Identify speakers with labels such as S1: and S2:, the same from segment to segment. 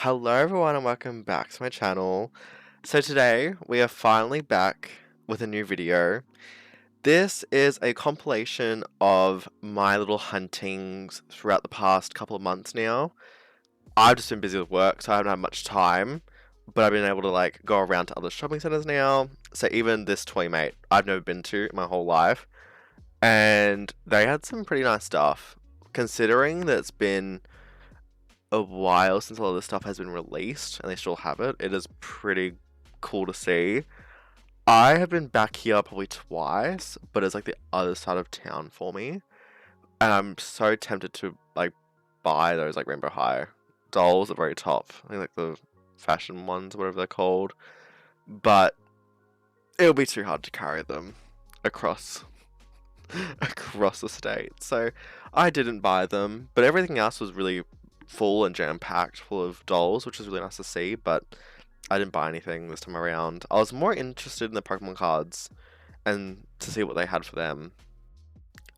S1: Hello everyone and welcome back to my channel. So today we are finally back with a new video. This is a compilation of my little huntings throughout the past couple of months now. I've just been busy with work, so I haven't had much time, but I've been able to go around to other shopping centers now. So even this Toymate I've never been to in my whole life, and they had some pretty nice stuff. Considering that it's been a while since a lot of this stuff has been released and they still have it. It is pretty cool to see. I have been back here probably twice, but it's like the other side of town for me. And I'm so tempted to buy those Rainbow High dolls at the very top. I think the fashion ones, whatever they're called. But it'll be too hard to carry them across across the state. So I didn't buy them, but everything else was really full and jam-packed full of dolls, which was really nice to see, but I didn't buy anything this time around. I was more interested in the Pokemon cards and to see what they had for them.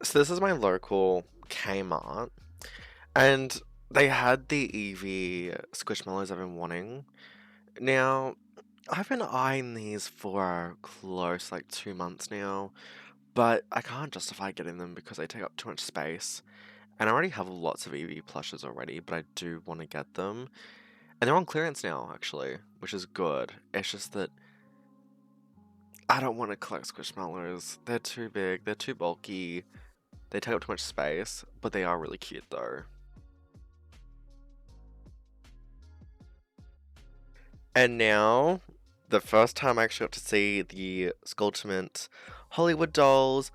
S1: So this is my local Kmart, and they had the Eevee Squishmallows I've been wanting. Now, I've been eyeing these for close 2 months now, but I can't justify getting them because they take up too much space. And I already have lots of Eevee plushes already, but I do want to get them. And they're on clearance now, actually, which is good. It's just that I don't want to collect Squishmallows. They're too big, they're too bulky, they take up too much space, but they are really cute though. And now, the first time I actually got to see the Skulltimate Hollywood dolls,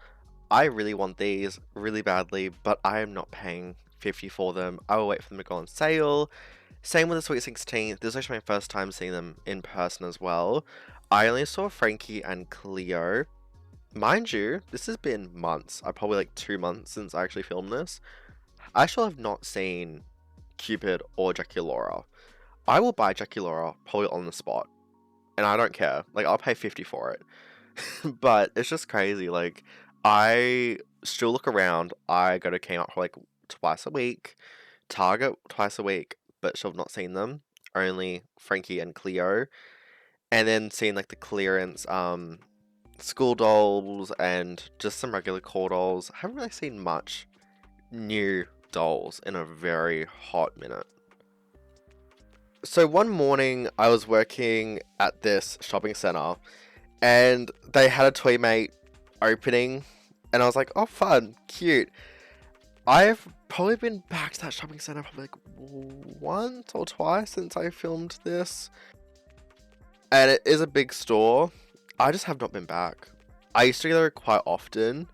S1: I really want these really badly, but I am not paying 50 for them. I will wait for them to go on sale. Same with the Sweet 16. This is actually my first time seeing them in person as well. I only saw Frankie and Cleo. Mind you, this has been months. Probably 2 months since I actually filmed this. I still have not seen Cupid or Jackie Laura. I will buy Jackie Laura probably on the spot. And I don't care. I'll pay 50 for it. But it's just crazy. I still look around. I go to Kmart for twice a week, Target twice a week, but still have not seen them. Only Frankie and Cleo. And then seeing the clearance school dolls and just some regular core dolls. I haven't really seen much new dolls in a very hot minute. So one morning I was working at this shopping center and they had a Toymate opening and I was like, oh fun, cute. I've probably been back to that shopping center probably once or twice since I filmed this. And it is a big store. I just have not been back. I used to go there quite often,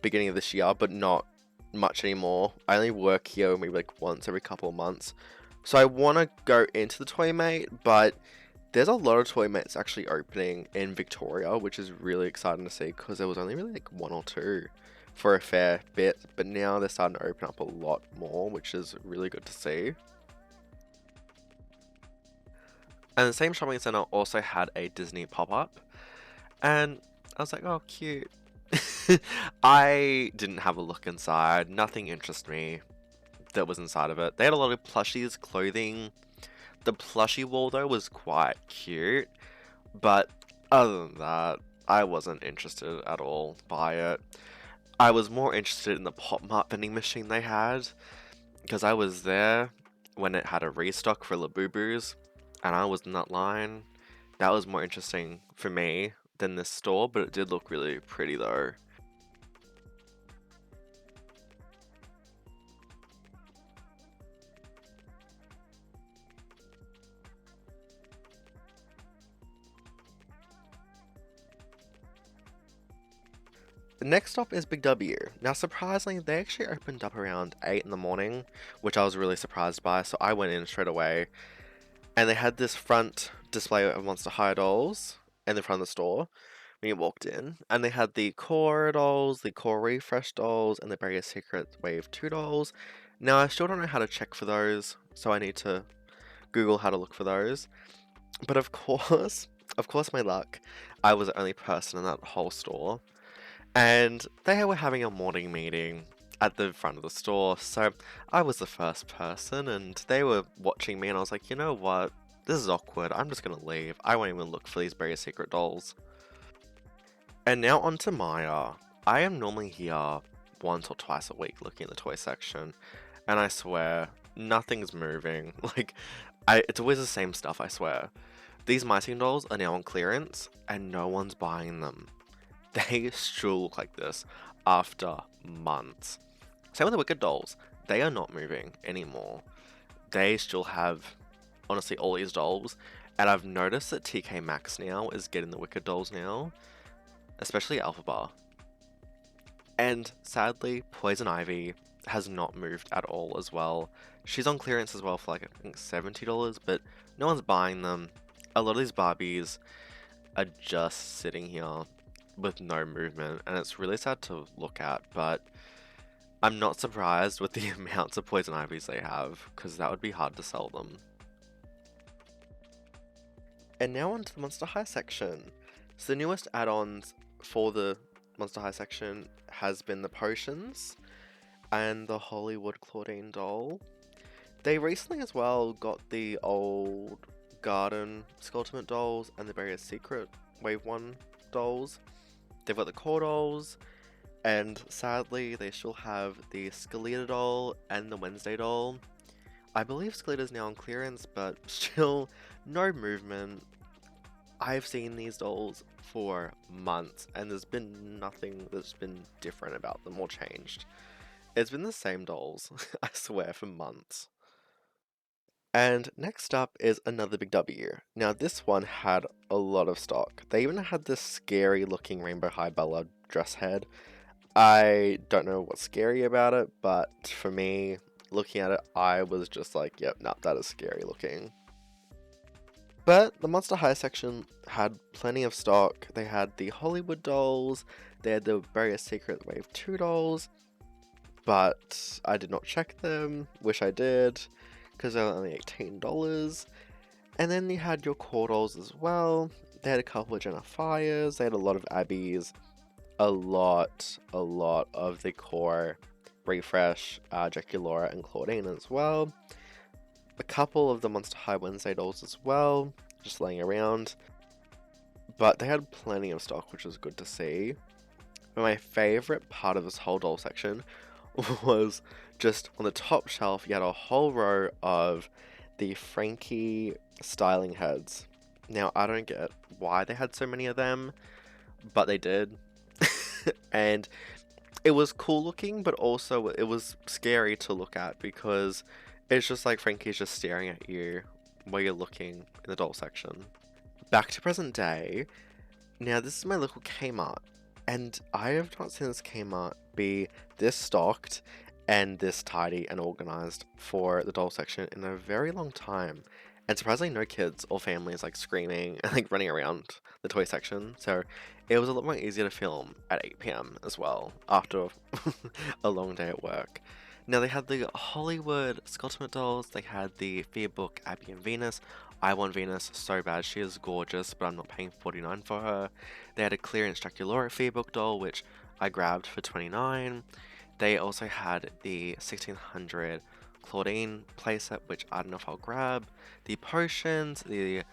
S1: beginning of this year, but not much anymore. I only work here maybe once every couple of months. So I want to go into the Toymate, but there's a lot of Toymates actually opening in Victoria, which is really exciting to see because there was only really one or two for a fair bit, but now they're starting to open up a lot more, which is really good to see. And the same shopping center also had a Disney pop-up, and I was like, oh, cute. I didn't have a look inside, nothing interested me that was inside of it. They had a lot of plushies, clothing. The plushie wall though was quite cute, but other than that, I wasn't interested at all by it. I was more interested in the Pop Mart vending machine they had, because I was there when it had a restock for Labubus, and I was in that line. That was more interesting for me than this store, but it did look really pretty though. The next stop is Big W. Now surprisingly, they actually opened up around 8 in the morning, which I was really surprised by, so I went in straight away. And they had this front display of Monster High dolls in the front of the store when you walked in. And they had the Core dolls, the Core Refresh dolls, and the Barrier Secret Wave 2 dolls. Now I still don't know how to check for those, so I need to Google how to look for those. But of course, my luck, I was the only person in that whole store. And they were having a morning meeting, at the front of the store. So I was the first person, and they were watching me, and I was like, you know what? This is awkward. I'm just gonna leave. I won't even look for these Victoria's Secret dolls. And now on to Maya. I am normally here once or twice a week looking at the toy section, and I swear, nothing's moving. It's always the same stuff, I swear. These My Team dolls are now on clearance, and no one's buying them. They still look like this after months. Same with the Wicked dolls. They are not moving anymore. They still have, honestly, all these dolls. And I've noticed that TK Maxx now is getting the Wicked dolls now, especially Alpha Bar. And sadly, Poison Ivy has not moved at all as well. She's on clearance as well for like, I think $70, but no one's buying them. A lot of these Barbies are just sitting here with no movement, and it's really sad to look at, but I'm not surprised with the amounts of Poison Ivies they have, because that would be hard to sell them. And now onto the Monster High section. So the newest add-ons for the Monster High section has been the potions and the Hollywood Claudine doll. They recently as well got the old Garden Skulltimate dolls and the Victoria's Secret Wave 1 dolls. They've got the core dolls, and sadly they still have the Skeleta doll and the Wednesday doll. I believe Skeleta's now on clearance, but still no movement. I've seen these dolls for months, and there's been nothing that's been different about them or changed. It's been the same dolls, I swear, for months. And next up is another big W. Now this one had a lot of stock. They even had this scary looking Rainbow High Bella dress head. I don't know what's scary about it, but for me, looking at it, I was just like, yep, nah, that is scary looking. But the Monster High section had plenty of stock. They had the Hollywood dolls, they had the Victoria's Secret Wave 2 dolls, but I did not check them. Wish I did, because they were only $18. And then you had your core dolls as well. They had a couple of Jennifiers, they had a lot of Abbies, a lot of the core refresh, Jackie Laura and Claudine as well. A couple of the Monster High Wednesday dolls as well, just laying around. But they had plenty of stock, which was good to see. But my favourite part of this whole doll section was just on the top shelf, you had a whole row of the Frankie styling heads. Now, I don't get why they had so many of them, but they did. And it was cool looking, but also it was scary to look at, because it's just like Frankie's just staring at you while you're looking in the doll section. Back to present day. Now this is my local Kmart, and I have not seen this Kmart be this stocked and this tidy and organized for the doll section in a very long time. And surprisingly, no kids or families like screaming and like running around the toy section. So it was a lot more easier to film at 8 p.m. as well after a long day at work. Now they had the Hollywood Skulltimate dolls. They had the Fear Book Abby and Venus. I want Venus so bad. She is gorgeous, but I'm not paying $49 for her. They had a clearance Draculaura Fear Book doll, which I grabbed for $29. They also had the 1600 Claudine playset, which I don't know if I'll grab. The potions, the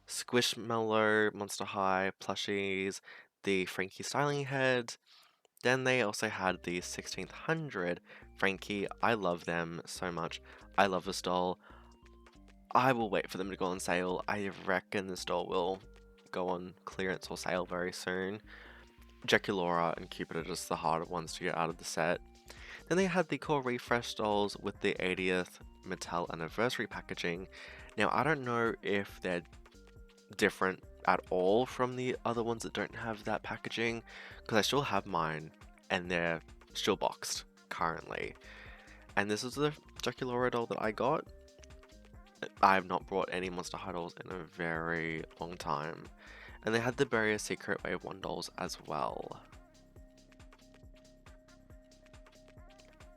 S1: Squishmallow Monster High plushies, the Frankie styling head. Then they also had the 1600 Frankie. I love them so much. I love this doll. I will wait for them to go on sale. I reckon this doll will go on clearance or sale very soon. Jackie Laura and Cupid are just the harder ones to get out of the set. Then they had the core refresh dolls with the 80th Mattel anniversary packaging. Now I don't know if they're different at all from the other ones that don't have that packaging, because I still have mine and they're still boxed currently. And this is the Jackie Laura doll that I got. I have not brought any Monster High dolls in a very long time. And they had the Victoria's Secret Wave 1 dolls as well.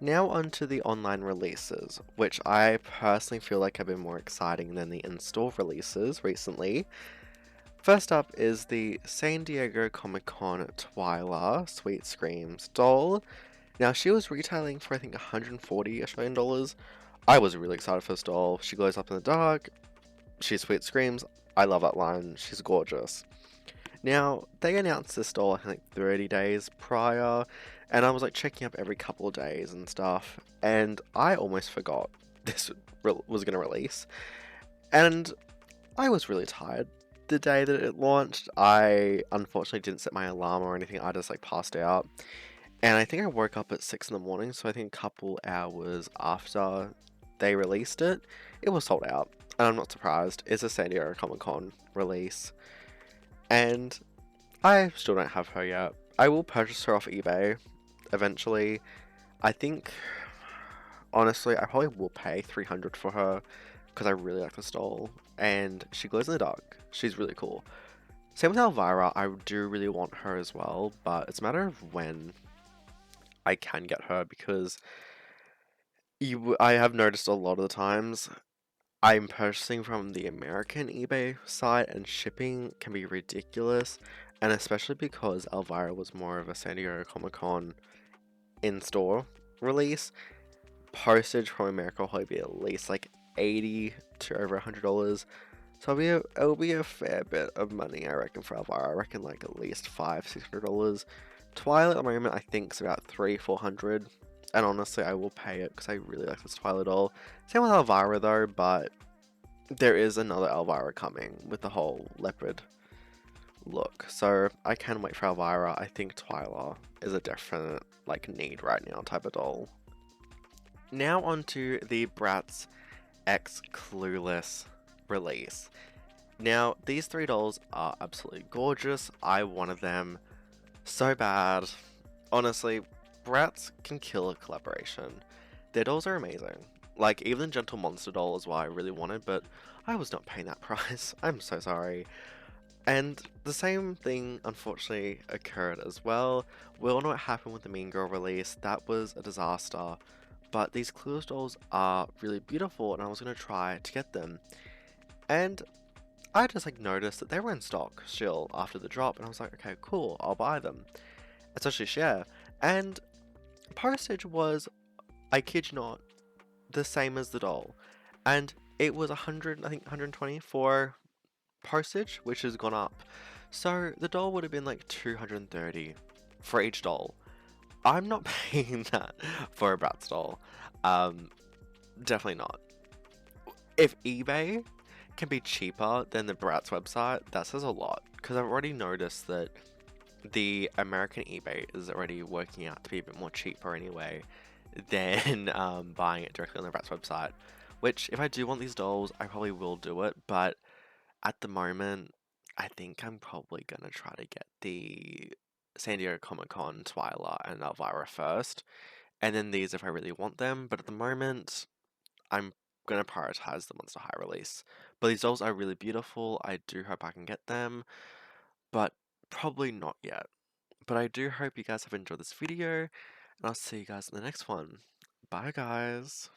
S1: Now onto the online releases, which I personally feel like have been more exciting than the in-store releases recently. First up is the San Diego Comic-Con Twyla Sweet Screams doll. Now, she was retailing for I think 140 Australian dollars. I was really excited for this doll. She glows up in the dark, she sweet screams. I love that line, she's gorgeous. Now, they announced this doll I think like 30 days prior, and I was like checking up every couple of days and stuff, and I almost forgot this was going to release. And I was really tired the day that it launched. I unfortunately didn't set my alarm or anything, I just like passed out. And I think I woke up at 6 in the morning, so I think a couple hours after they released it, it was sold out. And I'm not surprised, it's a San Diego Comic Con release. And I still don't have her yet. I will purchase her off eBay eventually. I think, honestly, I probably will pay 300 for her because I really like this doll. And she glows in the dark. She's really cool. Same with Elvira, I do really want her as well, but it's a matter of when I can get her because I have noticed a lot of the times I'm purchasing from the American eBay site and shipping can be ridiculous, and especially because Elvira was more of a San Diego Comic Con in-store release, postage from America will probably be at least like 80 to over $100. So it'll be a fair bit of money, I reckon, for Elvira. I reckon like at least $500-$600. Twilight at the moment I think is about 300-400. And honestly, I will pay it because I really like this Twilight doll. Same with Elvira though, but there is another Elvira coming with the whole leopard look. So I can wait for Elvira. I think Twyla is a definite like need right now type of doll. Now onto the Bratz X Clueless release. Now these three dolls are absolutely gorgeous. I wanted them so bad. Honestly, Bratz can kill a collaboration. Their dolls are amazing. Like, even Gentle Monster doll is what I really wanted, but I was not paying that price. I'm so sorry. And the same thing, unfortunately, occurred as well. We all know what happened with the Mean Girl release. That was a disaster. But these Clueless dolls are really beautiful, and I was going to try to get them. And I just, like, noticed that they were in stock still after the drop, and I was like, okay, cool, I'll buy them. Especially Share. And postage was, I kid you not, the same as the doll. And it was 100, I think 120 for postage, which has gone up. So the doll would have been like 230 for each doll. I'm not paying that for a Bratz doll. Um, Definitely not. If eBay can be cheaper than the Bratz website, that says a lot. Because I've already noticed that the American eBay is already working out to be a bit more cheaper anyway than buying it directly on the Bratz website. Which, if I do want these dolls, I probably will do it. But at the moment, I think I'm probably gonna try to get the San Diego Comic Con Twyla and Elvira first, and then these if I really want them. But at the moment, I'm gonna prioritize the Monster High release. But these dolls are really beautiful. I do hope I can get them, but probably not yet. But I do hope you guys have enjoyed this video, and I'll see you guys in the next one. Bye, guys.